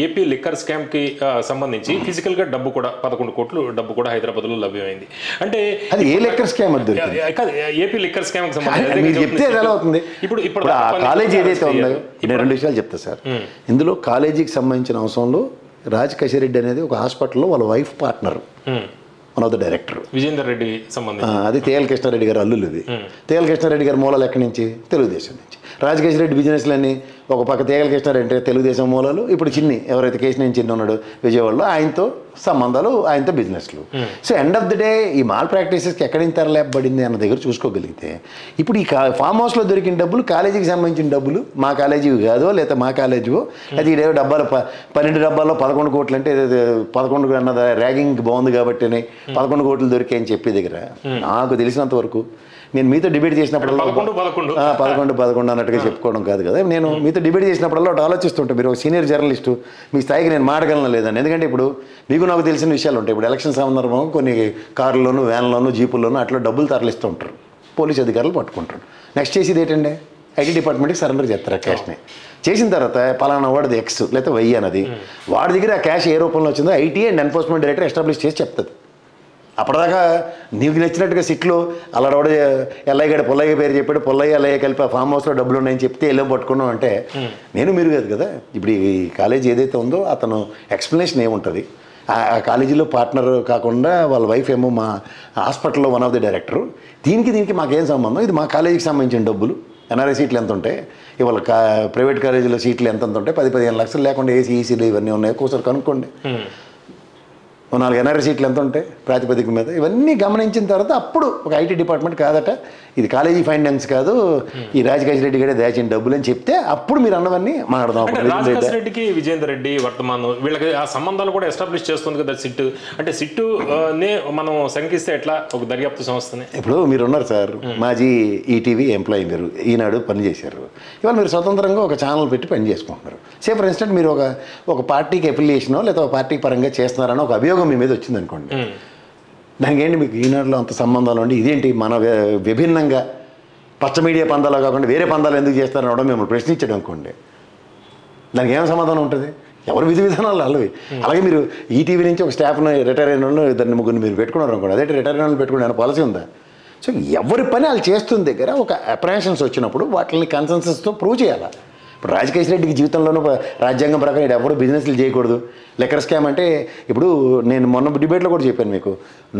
AP liquor స్కామ్కి సంబంధించి ఫిజికల్గా డబ్బు కూడా 11 కోట్లు డబ్బు కూడా హైదరాబాద్లో లభ్యమైంది. అంటే అది ఏ లిక్కర్ స్కామ్ అది? ఏపీ లిక్కర్ స్కామ్కి సంబంధించి చెప్తే ఎలా అవుతుంది? ఇప్పుడు ఆ కాలేజీ ఏదైతే ఉందో, నేను 2 విషయాలు చెప్తా సార్. ఇందులో కాలేజీకి సంబంధించిన అంశంలో రాజ్ కసిరెడ్డి అనేది ఒక హాస్పిటల్లో వాళ్ళ wife partner, one of the director Vijender Reddy సంబంధించి. అది తేఎల్ కృష్ణారెడ్డి గారు అల్లులు. ఇది తేఎల్ కృష్ణారెడ్డి గారి మూలాలు ఎక్కడి నుంచి? తెలుగుదేశం నుంచి. రాజకేశ్వరరెడ్డి బిజినెస్లన్నీ ఒక పక్క తేగల కృష్ణారెడ్డి తెలుగుదేశం మూలాలు, ఇప్పుడు చిన్ని ఎవరైతే కేశినేని చిన్ని ఉన్నాడో విజయవాడలో, ఆయనతో సంబంధాలు, ఆయనతో బిజినెస్లు. So end of the day ఈ మాల్ ప్రాక్టీసెస్కి ఎక్కడి నుంచి తెరలేపబడింది అన్న దగ్గర చూసుకోగలిగితే, ఇప్పుడు ఈ ఫామ్ హౌస్లో దొరికిన డబ్బులు కాలేజీకి సంబంధించిన డబ్బులు మా కాలేజీవి కాదో, లేదా మా కాలేజీవో, అది ఈ డబ్బాలు 12 డబ్బాల్లో 11 కోట్లు అంటే 11 అన్నది ర్యాగింగ్ బాగుంది కాబట్టి 11 కోట్లు దొరికాయని చెప్పే దగ్గర నాకు తెలిసినంత వరకు, నేను మీతో డిబేట్ చేసినప్పుడల్లా 11 అన్నట్టుగా చెప్పుకోవడం కాదు కదా, నేను మీతో డిబేట్ చేసినప్పుడల్లా ఒకటి ఆలోచిస్తుంటాను, మీరు ఒక సీనియర్ జర్నలిస్టు, మీ స్థాయికి నేను మాడగలను లేదని. ఎందుకంటే ఇప్పుడు మీకు నాకు తెలిసిన విషయాలు ఉంటాయి. ఇప్పుడు ఎలక్షన్ సందర్భం కొన్ని కార్లోను, వ్యాన్లోను, జీపుల్లోనూ అట్లా డబ్బులు తరలిస్తూ ఉంటారు, పోలీసు అధికారులు పట్టుకుంటారు. నెక్స్ట్ చేసేది ఏంటంటే ఐటీ డిపార్ట్మెంట్కి సరెండర్ చేస్తారు ఆ క్యాష్ని. చేసిన తర్వాత పలానా వాడిది X లేకపోతే Y అన్నది, వాడి దగ్గర ఆ క్యాష్ ఏ రూపంలో వచ్చిందో IT and enforcement director establish చేసి చెప్తుంది. అప్పటిదాకా నీకు నచ్చినట్టుగా సిట్లో అల్లడోడ ఎల్లయ్య గడ పొల్లయ్య పేరు చెప్పాడు, పొల్లయ్య ఎల్లయ్య కలిపి ఆ ఫామ్ హౌస్లో డబ్బులు ఉన్నాయని చెప్తే వెళ్ళి పట్టుకున్నాం అంటే నేను మీరు కాదు కదా. ఇప్పుడు ఈ కాలేజీ ఏదైతే ఉందో అతను ఎక్స్ప్లెనేషన్ ఏముంటుంది, ఆ కాలేజీలో పార్ట్నర్ కాకుండా వాళ్ళ వైఫ్ ఏమో మా హాస్పిటల్లో వన్ ఆఫ్ ది డైరెక్టరు, దీనికి మాకేం సంబంధం, ఇది మా కాలేజీకి సంబంధించిన డబ్బులు, ఎన్ఆర్ఐ సీట్లు ఎంత ఉంటాయి, ఇవాళ ప్రైవేట్ కాలేజీలో సీట్లు ఎంత ఉంటాయి, 10-15 లక్షలు లేకుండా ఏసీ ఈసీలు ఇవన్నీ ఉన్నాయి, ఒకసారి కనుక్కోండి. 4 ఎన్ఆర్ఐ సీట్లు ఎంత ఉంటాయి ప్రాతిపదిక మీద, ఇవన్నీ గమనించిన తర్వాత అప్పుడు ఒక ఐటీ డిపార్ట్మెంట్ కాదట, ఇది కాలేజీ ఫైనాన్స్ కాదు, ఈ రాజకేశ్వర రెడ్డి గారే దాచిన డబ్బులు అని చెప్తే అప్పుడు మీరు అన్నవన్నీ మాట్లాడదాం. రాజకేశ్వర రెడ్డికి విజేందర్ రెడ్డి వర్తమానం వీళ్ళకి ఆ సంబంధాలు కూడా ఎస్టాబ్లిష్ చేస్తుంది కదా సిట్. అంటే సిట్టు నే మనం శంకిస్తే ఎట్లా ఒక దర్యాప్తు సంస్థని? ఇప్పుడు మీరు ఉన్నారు సార్, మాజీ ఈటీవీ ఎంప్లాయీ, మీరు ఈనాడు పనిచేశారు, ఇవాళ మీరు స్వతంత్రంగా ఒక ఛానల్ పెట్టి పని చేసుకుంటున్నారు. సే ఫర్ ఇన్స్టెంట్ మీరు ఒక పార్టీకి అఫిలియేషనో లేదా ఒక పార్టీ పరంగా చేస్తున్నారని ఒక అభియోగం మీ మీద వచ్చింది అనుకోండి, దానికి ఏంటి మీకు ఈనాడులో అంత సంబంధాలు ఉండి ఇదేంటి మన విభిన్నంగా పచ్చ మీడియా పందాలు కాకుండా వేరే పందాలు ఎందుకు చేస్తారని కూడా మిమ్మల్ని ప్రశ్నించడం అనుకోండి, దానికి ఏం సమాధానం ఉంటుంది? ఎవరు విధి విధానాలు అలాగే. అలాగే మీరు ఈటీవీ నుంచి ఒక స్టాఫ్ను రిటైర్ అయిన వాళ్ళు 2-3 మీరు పెట్టుకున్నారు అనుకోండి, అదే రిటైర్ అయిన వాళ్ళు పెట్టుకునే పాలసీ ఉందా? సో ఎవరి పని వాళ్ళు చేస్తున్న దగ్గర ఒక అప్రహెన్షన్స్ వచ్చినప్పుడు వాటిని కన్సెన్సస్తో ప్రూవ్ చేయాలి. ఇప్పుడు రాజకేశ్వర రెడ్డికి జీవితంలోనూ రాజ్యాంగం ప్రకారం ఎవరు బిజినెస్లు చేయకూడదు. లిక్కర్ స్కామ్ అంటే ఇప్పుడు నేను మొన్న డిబేట్లో కూడా చెప్పాను మీకు,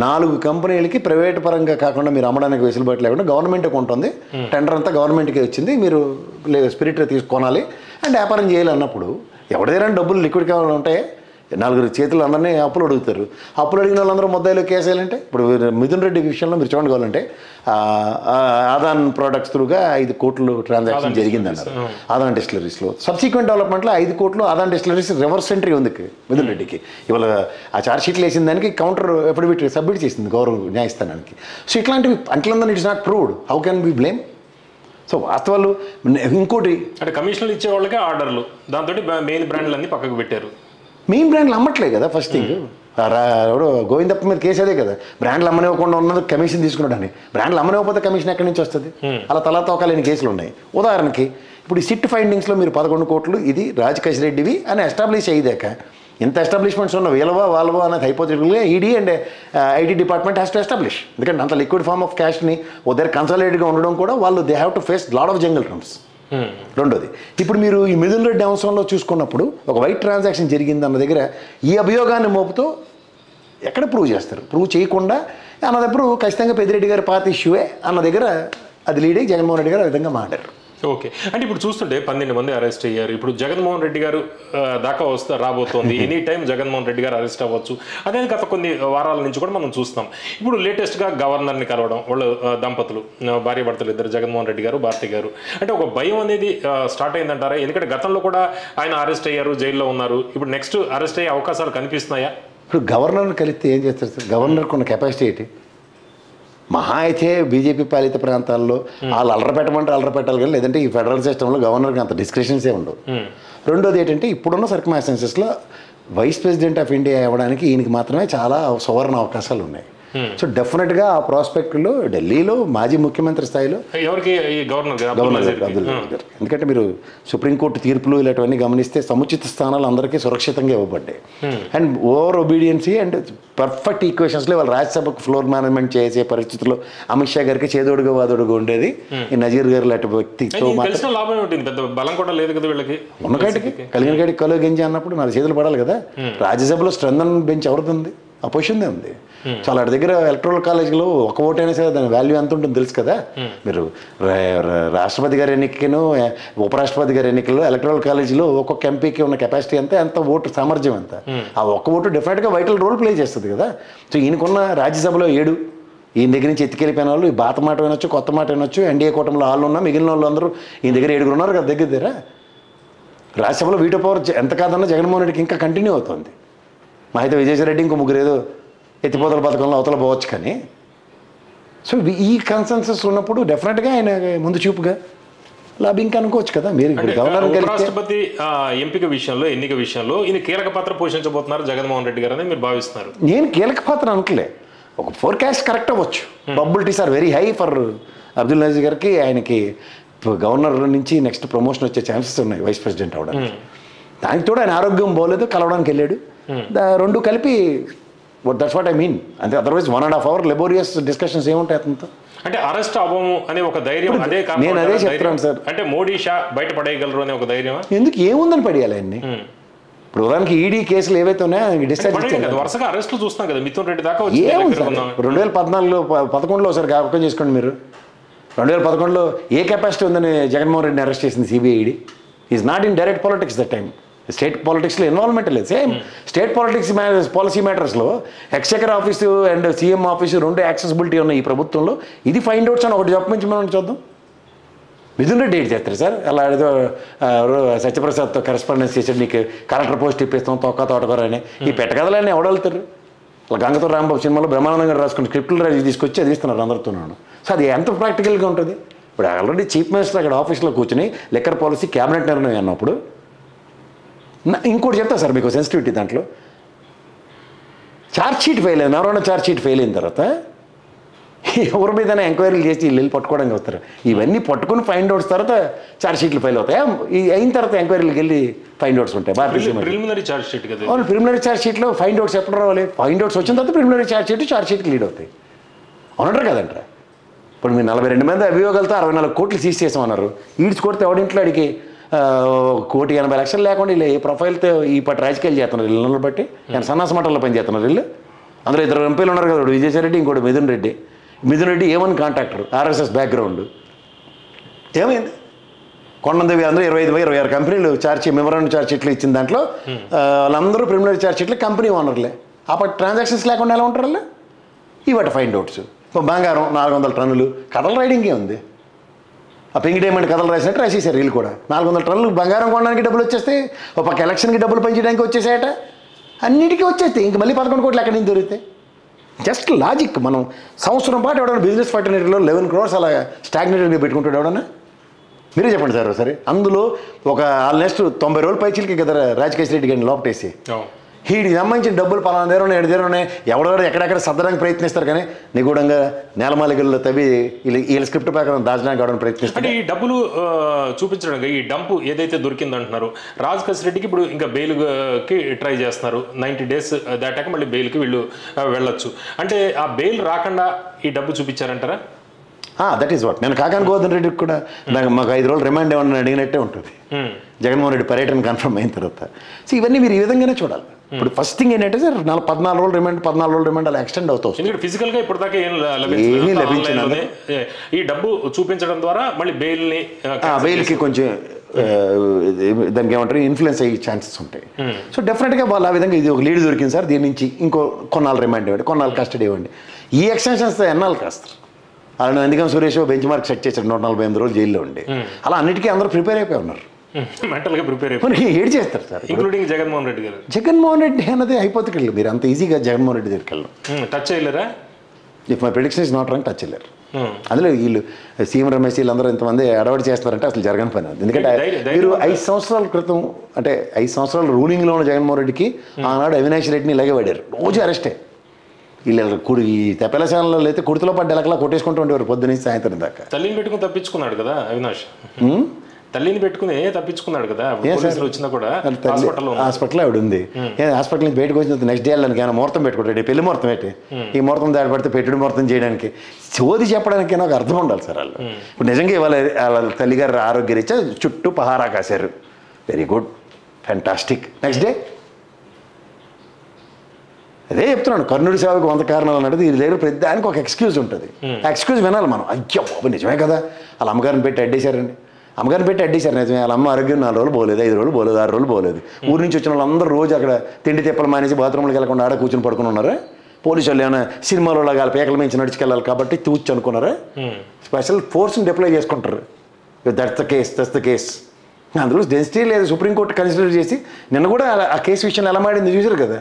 4 కంపెనీలకి ప్రైవేట్ పరంగా కాకుండా మీరు అమ్మడానికి వెసులుబాటు లేకుండా గవర్నమెంటే కొంటుంది, టెండర్ అంతా గవర్నమెంట్కి వచ్చింది, మీరు స్పిరిట్ తీసుకొనాలి అండ్ వ్యాపారం చేయాలి అన్నప్పుడు ఎవరిదైనా డబ్బులు లిక్విడ్ కావాలని ఉంటాయి, 4 చేతులు అందరినీ అప్పులు అడుగుతారు. అప్పులు అడిగిన వాళ్ళందరూ ముద్దాయిలో కేసేయాలంటే ఇప్పుడు మిథున్ రెడ్డి విషయంలో మీరు చూడండి కావాలంటే ఆదాన్ ప్రోడక్ట్స్ త్రూగా 5 కోట్లు ట్రాన్సాక్షన్ జరిగిందన్నారు ఆదాన్ డిస్టిలరీస్లో. సబ్సిక్వెంట్ డెవలప్మెంట్లో 5 కోట్లు ఆదాన్ డిస్టిలరీస్ రివర్స్ ఎంట్రీ ఉంది మిథున్ రెడ్డికి. ఇవాళ ఆ ఛార్జ్ షీట్లు వేసిన దానికి కౌంటర్ ఎఫిడవిట్ సబ్మిట్ చేసింది గౌరవ న్యాయస్థానానికి. సో ఇట్లాంటివి అంట్లందరూ it's not proved, how can be blame? So వాస్తవాలు ఇంకోటి అంటే కమిషన్లు ఇచ్చే వాళ్ళకే ఆర్డర్లు, దాంతో మెయిన్ బ్రాండ్లు అన్నీ పక్కకు పెట్టారు. మెయిన్ బ్రాండ్లు అమ్మట్లే కదా ఫస్ట్ థింగ్. ఎవడో గోవిందప్ప మీద కేసు అదే కదా, బ్రాండ్లు అమ్మనివ్వకుండా ఉన్నది కమిషన్ తీసుకున్నాడని. బ్రాండ్లు అమ్మనివ్వకపోతే కమిషన్ ఎక్కడి నుంచి వస్తుంది? అలా తలా తోకాలేని కేసులు ఉన్నాయి. ఉదాహరణకి ఇప్పుడు ఈ సిట్ ఫైండింగ్స్లో మీరు 11 కోట్లు ఇది రాజకేశ్వర రెడ్డివి అని ఎస్టాబ్లిష్ అయ్యేదాక ఇంత ఎస్టాబ్లిష్మెంట్స్ ఉన్న వీళ్ళవా వాళ్ళవా అనేది హైపోథెటికల్గా ED and IT department has to establish. ఎందుకంటే అంత లిక్విడ్ ఫార్మ్ ఆఫ్ క్యాష్ని ఓ దగ్గర కన్సాలిడేట్గా ఉండడం కూడా వాళ్ళు they have to face lot of jungle runs. రెండోది, ఇప్పుడు మీరు ఈ మిథున్ రెడ్డి అంశంలో చూసుకున్నప్పుడు ఒక వైట్ ట్రాన్సాక్షన్ జరిగింది అన్న దగ్గర ఈ అభియోగాన్ని మోపుతో ఎక్కడ ప్రూవ్ చేస్తారు? ప్రూవ్ చేయకుండా అన్నదప్పుడు ఖచ్చితంగా పెద్దిరెడ్డి గారి పాత ఇష్యూవే అన్న దగ్గర అది లీడ్ అయ్యి జగన్మోహన్ రెడ్డి గారు ఆ విధంగా మాట్లాడారు. ఓకే, అంటే ఇప్పుడు చూస్తుంటే 12 మంది అరెస్ట్ అయ్యారు. ఇప్పుడు జగన్మోహన్ రెడ్డి గారు దాకా రాబోతోంది, ఎనీ టైం జగన్మోహన్ రెడ్డి గారు అరెస్ట్ అవ్వచ్చు. అదే గత కొన్ని వారాల నుంచి కూడా మనం చూస్తున్నాం. ఇప్పుడు లేటెస్ట్గా గవర్నర్ని కలవడం, వాళ్ళు దంపతులు భార్య భర్తలు ఇద్దరు, జగన్మోహన్ రెడ్డి గారు భారతి గారు, అంటే ఒక భయం అనేది స్టార్ట్ అయిందంటారా? ఎందుకంటే గతంలో కూడా ఆయన అరెస్ట్ అయ్యారు, జైల్లో ఉన్నారు. ఇప్పుడు నెక్స్ట్ అరెస్ట్ అయ్యే అవకాశాలు కనిపిస్తున్నాయా? ఇప్పుడు గవర్నర్ని కలిస్తే ఏం చేస్తారు సార్? గవర్నర్కి ఉన్న కెపాసిటీ ఏంటి? మహా అయితే బీజేపీ పాలిత ప్రాంతాల్లో వాళ్ళు అల్లరపెట్టమంటే అల్లరపెట్టాలి కానీ, లేదంటే ఈ ఫెడరల్ సిస్టంలో గవర్నర్కి అంత డిస్క్రిషన్సే ఉండవు. రెండోది ఏంటంటే ఇప్పుడున్న సర్కమ్స్టాన్సెస్లో వైస్ ప్రెసిడెంట్ ఆఫ్ ఇండియా అవ్వడానికి ఈయనకి మాత్రమే చాలా సువర్ణ అవకాశాలు ఉన్నాయి. సో డెఫినెట్గా ఆ ప్రాస్పెక్ట్లో ఢిల్లీలో మాజీ ముఖ్యమంత్రి స్థాయిలో ఎవరికి ఈ గవర్నర్ అబ్దుల్ నజీర్ గారు, ఎందుకంటే మీరు సుప్రీంకోర్టు తీర్పులు ఇలాంటివన్నీ గమనిస్తే సముచిత స్థానాలు అందరికీ సురక్షితంగా ఇవ్వబడ్డాయి. అండ్ ఓవర్ ఒబీడియన్సీ అండ్ పర్ఫెక్ట్ ఈక్వేషన్స్లో వాళ్ళు రాజ్యసభకు ఫ్లోర్ మేనేజ్మెంట్ చేసే పరిస్థితుల్లో అమిత్ షా గారికి చేదోడుగా వాదోడుగా ఉండేది ఈ నజీర్ గారు లాంటి వ్యక్తితో తెలిసిన లాభం ఉంటుంది, పెద్ద బలం కూడా లేదు కదా వీళ్ళకి. ఉన్నకాటికి కలిగిన కాడికి కలువ గెంజి అన్నప్పుడు 4 చేతులు పడాలి కదా. రాజ్యసభలో స్ట్రెంగ్ బెంచ్ ఎవరిది? ఆ పొజిషన్దే ఉంది. సో అలాంటి దగ్గర ఎలక్ట్రల్ కాలేజీలో ఒక ఓటు అయినా సరే దాని వాల్యూ ఎంత ఉంటుంది తెలుసు కదా. మీరు రాష్ట్రపతి గారి ఎన్నికను ఉపరాష్ట్రపతి గారి ఎన్నికల్లో ఎలక్ట్రల్ కాలేజీలో ఒక్కొక్క ఎంపీకి ఉన్న కెపాసిటీ ఎంత ఓటు సామర్థ్యం ఎంత, ఆ ఒక్క ఓటు డెఫినెట్గా వైటల్ రోల్ ప్లే చేస్తుంది కదా. సో ఈయనకున్న రాజ్యసభలో 7 ఈయన దగ్గర నుంచి ఎత్తుకెళ్ళిపోయిన వాళ్ళు ఈ బాత మాట వినొచ్చు, కొత్త మాట వినొచ్చు. ఎన్డీఏ కూటమిలో వాళ్ళు ఉన్నా మిగిలిన వాళ్ళు అందరూ ఈయన దగ్గర 7 ఉన్నారు కదా దగ్గర. రాజ్యసభలో వీటో పవర్ ఎంత కాదన్నా జగన్మోహన్ రెడ్డికి ఇంకా కంటిన్యూ అవుతుంది. మా అయితే విజయసాయి రెడ్డి ఇంకో 3 ఏదో ఎత్తిపోతల పథకంలో అవతల పోవచ్చు. కానీ సో ఈ కన్సెన్సస్ ఉన్నప్పుడు డెఫినెట్గా ఆయన ముందు చూపుగా లాబింగ్ అనుకోవచ్చు కదా. మీరు ఇప్పుడు గవర్నర్ రాష్ట్రపతి ఎంపిక విషయంలో, ఎన్నిక విషయంలో ఈయన కీలక పాత్ర పోషించబోతున్నారు జగన్మోహన్ రెడ్డి గారు అని మీరు భావిస్తున్నారు? నేను కీలక పాత్ర అనట్లే, ఒక ఫోర్కాస్ట్ కరెక్ట్ అవ్వచ్చు. Probabilities are very high for Abdul Nazir గారికి. ఆయనకి గవర్నర్ నుంచి నెక్స్ట్ ప్రమోషన్ వచ్చే ఛాన్సెస్ ఉన్నాయి వైస్ ప్రెసిడెంట్ అవడానికి. దానికి తోడు ఆయన ఆరోగ్యం బాగోలేదు, కలవడానికి వెళ్ళాడు. రెండు కలిపి దట్స్ వాట్ ఐ మీన్. అంతే, అదర్వైజ్ 1.5 hour లెబోరియస్ డిస్కషన్స్ ఏముంటాయి అతనితో. అంటే అరెస్ట్ అవ్వము అనే ఒక ధైర్యం, అదే నేను అదే చెప్తున్నాను సార్. అంటే మోడీ షా బయట పడేయగలరు అనే ఒక ధైర్యం. ఎందుకు ఏముందని పడేయాలి ఆయన్ని? ఇప్పుడు ఉదాహరణకి ఈడీ కేసులు ఏవైతే ఉన్నాయో డిశ్చార్జ్ ఇచ్చారు. వరుసగా అరెస్టులు చూస్తాం కదా, మిథున్ రెడ్డి దాకా. 2014-11 ఒకసారి జ్ఞాపకం చేసుకోండి మీరు. 2011లో ఏ కెపాసిటీ ఉందని జగన్మోహన్ రెడ్డిని అరెస్ట్ చేసింది CBI ED. Is not in direct politics that time. State పాలిటిక్స్లో ఇన్వాల్వ్మెంట్ లేదు. సేమ్ స్టేట్ పాలిటిక్స్ పాలసీ మ్యాటర్స్లో exchequer office and CM office 2 accessibility ఉన్నాయి ఈ ప్రభుత్వంలో. ఇది ఫైండ్ అవుట్స్ అని ఒకటి చెప్పమంచి మనం చూద్దాం. మిథున్ రెడ్డి ఏంటి చేస్తారు సార్? అలా ఏదో సత్యప్రసాద్తో కరెస్పాండెన్స్ చేసాడు, నీకు కలెక్టర్ పోస్ట్ ఇప్పిస్తాం తోటకూర అని. ఈ పెట్టకథలన్నీ ఎవడెళ్తారు? అలా గంగతో రాంబాబు సినిమాలో బ్రహ్మానందంగా రాసుకుని స్క్రిప్టులు రాసి తీసుకొచ్చి అది ఇస్తున్నారు అందరితోనాను. సో అది ఎంత ప్రాక్టికల్గా ఉంటుంది? ఇప్పుడు ఆల్రెడీ చీఫ్ మినిస్టర్ అక్కడ ఆఫీస్లో కూర్చుని లిక్కర్ పాలసీ క్యాబినెట్ నిర్ణయం అన్నప్పుడు. ఇంకోటి చెప్తా సార్ మీకు సెన్సిటివిటీ, దాంట్లో ఛార్జ్షీట్ ఫెయిల్ అయింది. ఎవరైనా ఛార్జ్షీట్ ఫెయిల్ అయిన తర్వాత ఎవరి మీదైనా ఎంక్వైరీలు చేసి వీళ్ళు పట్టుకోవడానికి వస్తారు. ఇవన్నీ పట్టుకుని ఫైండ్ అవుట్స్ తర్వాత ఛార్జ్షీట్లు ఫెయిల్ అవుతాయి. అయిన తర్వాత ఎంక్వైరీలకు వెళ్ళి ఫైండ్ అవుట్స్ ఉంటాయి. ప్రిలిమినరీ ఛార్జ్షీట్ కదా. అవును, ప్రిలిమినరీ ఛార్జ్షీట్లో ఫైండ్ అవుట్స్ ఎప్పుడు రావాలి? ఫైండ్ అవుట్స్ వచ్చిన తర్వాత ప్రిలిమినరీ ఛార్జ్షీట్కి లీడ్ అవుతాయి. అవునంటారు కదంటారా? ఇప్పుడు మీరు 42 మంది అభియోగాలతో 64 కోట్లు సీజ్ చేసామన్నారు. ఈడ్చి కొడితే ఎవడింట్లో అడిగి 1,80,00,000 లేకుండా వీళ్ళు ఏ ప్రొఫైల్తో ఈ పట్టు రాజకీయాలు చేస్తున్నారు. ఇళ్ళని బట్టి నేను సన్నాస మఠంలో పని చేస్తున్నారు వీళ్ళు. అందులో 2 ఎంపీలు ఉన్నారు కదా, విజయసాయి రెడ్డి, ఇంకోటి మిథున్ రెడ్డి. మిథున్ రెడ్డి ఏమని కాంట్రాక్టర్, ఆర్ఎస్ఎస్ బ్యాక్గ్రౌండ్. ఏమైంది? కొండదేవి అందరూ 25-26 కంపెనీలు మెమోరాండం ఛార్జ్షీట్లు ఇచ్చిన దాంట్లో వాళ్ళందరూ ప్రిలిమినరీ ఛార్జ్షీట్లు కంపెనీ ఓనర్లే. అప్పటి ట్రాన్సాక్షన్స్ లేకుండా ఎలా ఉంటారు? ఇవాటి ఫైండ్ అవుట్స్. బంగారం 400 టన్నులు కథలు రైడింగే ఉంది. ఆ పింక్ డైమండ్ కథలు రాసినట్టు రాసేసారు వీళ్ళు కూడా. 400 టన్నులు బంగారం కొనడానికి డబ్బులు వచ్చేస్తే, ఒక పక్క ఎలక్షన్కి డబ్బులు పెంచడానికి వచ్చేసాయట. అన్నిటికీ వచ్చేస్తాయి. ఇంక మళ్ళీ 11 కోట్లు ఎక్కడి నుంచి దొరికితే? Just logic. మనం సంవత్సరం పాటు ఎవడన్నా బిజినెస్ ఫర్టిలిటీలో 11 crores అలా స్టాగ్నేటెడ్గా పెట్టుకుంటాడు ఎవడన్నా? మీరే చెప్పండి సార్ ఒకసారి. అందులో ఒక నెక్స్ట్ 90 రోజుల పైచీలకి కదా రాజకేష్ రెడ్డి గారిని లోపటేసి వీడికి సంబంధించిన డబ్బులు పలానా దగ్గర ఉన్నాయి, 7 దగ్గర ఉన్నాయి, ఎవడో ఎక్కడెక్కడ సర్దడానికి ప్రయత్నిస్తారు. కానీ నిగూఢంగా నేలమాలికల్లో తవ్వి వీళ్ళ స్క్రిప్ట్ ప్రకారం దాచడానికి అవడానికి ప్రయత్నిస్తారు. ఈ డబ్బులు చూపించడానికి ఈ డంపు ఏదైతే దొరికింది అంటున్నారు, రాజకేష్ రెడ్డికి ఇప్పుడు ఇంకా బెయిల్కి ట్రై చేస్తున్నారు. 90 days దాటాక మళ్ళీ బెయిల్కి వీళ్ళు వెళ్ళొచ్చు. అంటే ఆ బెయిల్ రాకుండా ఈ డబ్బు చూపించారంటారా? That is what. నేను కాకాని గోవర్ధన్ రెడ్డికి కూడా మాకు 5 రోజులు రిమాండ్ ఏమన్నా అడిగినట్టే ఉంటుంది జగన్మోహన్ రెడ్డి పర్యటన కన్ఫర్మ్ అయిన తర్వాత. సో ఇవన్నీ మీరు ఈ విధంగానే చూడాలి. ఇప్పుడు ఫస్ట్ థింగ్ ఏంటంటే సార్ 14 రోజులు రిమాండ్ అలా ఎక్స్టెండ్ అవుతుంది. ఫిజికల్గా ఇప్పటిదాకా ఏమీ లభించింది. ఈ డబ్బు చూపించడం ద్వారా మళ్ళీ బెయిల్కి కొంచెం దానికి ఏమంటారు ఇన్ఫ్లుయెన్స్ అయ్యే ఛాన్సెస్ ఉంటాయి. సో డెఫినెట్గా వాళ్ళు ఆ విధంగా ఇది ఒక లీడ్ దొరికింది సార్, దీని నుంచి కొన్నాళ్ళు రిమాండ్ ఇవ్వండి, కొన్నాళ్ళు కస్టడీ ఇవ్వండి. ఈ ఎక్స్టెన్షన్స్ ఎన్నాళ్ళు కాస్తారు? అలానే అందుకని సురేష్ బెంచ్ మార్క్ సెట్ చేశారు 148 రోజులు జైల్లో ఉండి. అలా అన్నిటికీ అందరూ ప్రిపేర్ అయిపోయి ఉన్నారు. మెంటల్గా ప్రిపేర్ అయిపోయి ఏడ్ చేస్తారు సార్, ఇంక్లూడింగ్ జగన్మోహన్ రెడ్డి గారు. జగన్మోహన్ రెడ్డి అన్నది హైపోథెటికల్. మీరు అంత ఈజీగా జగన్మోహన్ రెడ్డి దగ్గరికి వెళ్ళరు. టచ్ చేయలేరా? If my prediction is not wrong, touch చేయలేరు. అందులో వీళ్ళు సీఎం రమేష్ వీళ్ళందరూ ఇంతమంది అడవాడు చేస్తున్నారంటే అసలు జరగని పని. ఎందుకంటే మీరు 5 సంవత్సరాల క్రితం, అంటే 5 సంవత్సరాల రూలింగ్లో ఉన్న జగన్మోహన్ రెడ్డికి ఆనాడు అవినాష్ రెడ్డిని ఇలాగే పడారు. రోజు అరెస్టే. వీళ్ళు ఈ తెప్పల ఛానల్లో అయితే కుర్తిలో పడ్డ ఎలకలా కొట్టేసుకుంటూ ఉండేవారు పొద్దున్నీ సాయంత్రం దాకా. తల్లిని పెట్టుకుని తప్పించుకున్నాడు కదా అవినాష్, తల్లిని పెట్టుకుని తప్పించుకున్నాడు కదా వచ్చినా కూడా. హాస్పిటల్ ఆవిడ ఉంది, హాస్పిటల్ నుంచి బయటకు వచ్చిన నెక్స్ట్ డే వెళ్ళడానికి ఆయన ముహూర్తం పెట్టుకుంటాడు, పెళ్లి ముహూర్తం ఏంటి, ఈ ముహూర్తం దాడి పడితే పెట్టుడు ముహూర్తం చేయడానికి చోది చెప్పడానికి నాకు అర్థం ఉండాలి సార్ వాళ్ళు. ఇప్పుడు నిజంగా ఇవాళ వాళ్ళ తల్లిగారు ఆరోగ్యరీత్యా చుట్టూ పహారా కాశారు, very good, fantastic. Next day అదే చెప్తున్నాను, కర్ణుడి సేవకు 100 కారణాలు అన్నది వీరి దగ్గర ప్రతి దానికి ఒక ఎక్స్క్యూజ్ ఉంటుంది. ఆ ఎక్స్క్యూజ్ వినాలి మనం. అయ్యో బాబు నిజమే కదా, వాళ్ళ అమ్మగారిని పెట్టి అడ్డేశారండి, అమ్మగారిని పెట్టి అడ్డేశారు నిజమే. వాళ్ళ అమ్మ ఆరోగ్యం 4 రోజులు పోలేదు, 5 రోజులు పోలేదు, 6 రోజులు పోలేదు. ఊరి నుంచి వచ్చిన వాళ్ళందరూ రోజు అక్కడ తిండి తిప్పలు మానేసి బాత్రూమ్కి వెళ్ళకుండా ఆడ కూర్చొని పడుకుని ఉన్నారా? పోలీసు వాళ్ళు ఏమైనా సినిమాలో లాగా పేకల మించి నడుచుకెళ్ళాలి కాబట్టి తూచి అనుకున్నారా? స్పెషల్ ఫోర్స్ని డిప్లాయ్ చేసుకుంటారు. That's the case. అందులో డెన్సిటీ లేదు, సుప్రీంకోర్టు కన్సిడర్ చేసి నిన్న కూడా ఆ కేసు విషయంలో ఎలా మాడింది చూసారు కదా.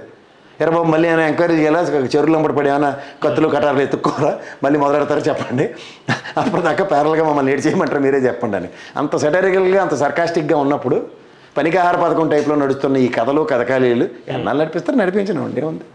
ఎరబాబు మళ్ళీ ఏమైనా ఎంక్వైరీ చేయాలా, చెరువులు పడి ఏమైనా కత్తులు కటార్లు ఎత్తుక్కోరా, మళ్ళీ మొదలెడతారో చెప్పండి, అప్పటిదాకా ప్యారల్గా మమ్మల్ని ఏడ్ చేయమంటారు మీరే చెప్పండి అని. అంత సెటరికల్గా అంత సర్కాస్టిక్గా ఉన్నప్పుడు పనికి ఆహార పథకం టైప్లో నడుస్తున్న ఈ కథలు కథకాలీలు ఎన్నాళ్ళు నడిపిస్తారు, నడిపించండి, ఏముంది.